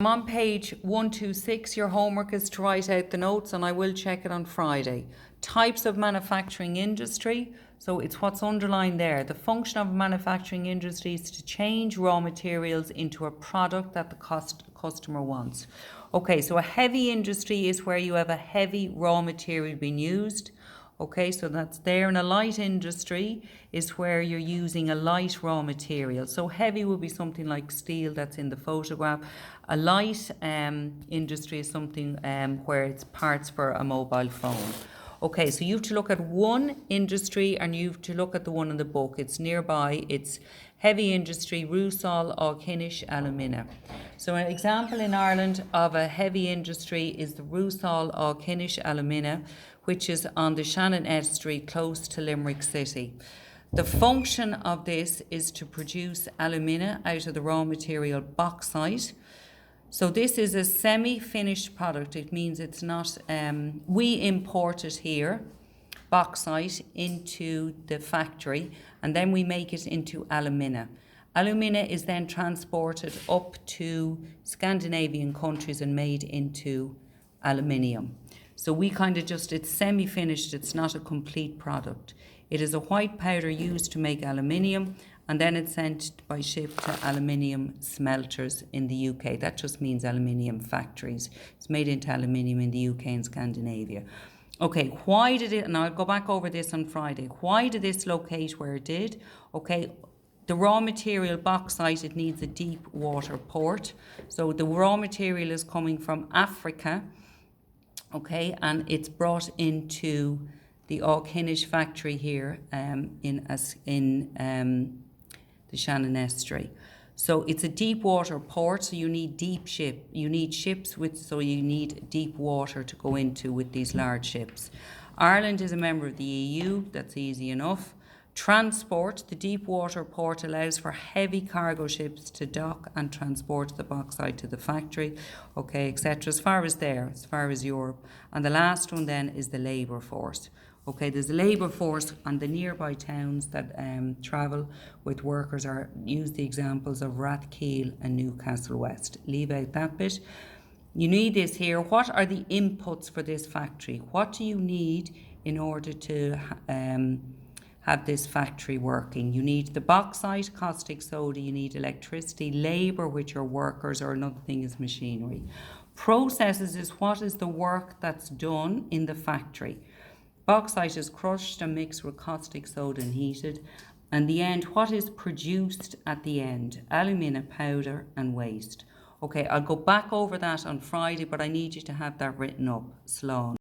I'm on page 126. Your homework is to write out the notes and I will check it on Friday. Types of manufacturing industry. So it's what's underlined there. The function of a manufacturing industry is to change raw materials into a product that the customer wants. Okay, so a heavy industry is where you have a heavy raw material being used. Okay, so that's there. And a light industry is where you're using a light raw material. So heavy would be something like steel that's in the photograph. A light industry is something where it's parts for a mobile phone. Okay, so you have to look at one industry and you have to look at the one in the book. It's nearby. It's heavy industry, Rusal, Aughinish, Alumina. So an example in Ireland of a heavy industry is the Rusal, Aughinish, Alumina, which is on the Shannon Estuary close to Limerick City. The function of this is to produce alumina out of the raw material bauxite. So this is a semi-finished product. It means it's not, we import it here, bauxite, into the factory, and then we make it into alumina. Alumina is then transported up to Scandinavian countries and made into aluminium. So we kind of just, it's semi-finished, it's not a complete product. It is a white powder used to make aluminium, and then it's sent by ship to aluminium smelters in the UK. That just means aluminium factories. It's made into aluminium in the UK and Scandinavia. Okay, why did it, and I'll go back over this on Friday, why did this locate where it did? Okay, the raw material bauxite, it needs a deep water port. So the raw material is coming from Africa, okay, and it's brought into the Aughinish factory here in the Shannon Estuary. So it's a deep water port, so you need you need ships so you need deep water to go into with these large ships. Ireland is a member of the EU, that's easy enough. Transport, the deep water port allows for heavy cargo ships to dock and transport the bauxite to the factory, okay, etc. As far as Europe. And the last one then is the labour force. Okay, there's a labour force on the nearby towns that travel with workers, or use the examples of Rathkeale and Newcastle West. Leave out that bit. You need this here. What are the inputs for this factory? What do you need in order to have this factory working? You need the bauxite, caustic soda, you need electricity, labour, which are workers, or another thing is machinery. Processes is what is the work that's done in the factory. Bauxite is crushed and mixed with caustic soda and heated. And the end, what is produced at the end? Alumina powder and waste. Okay, I'll go back over that on Friday, but I need you to have that written up. Slán.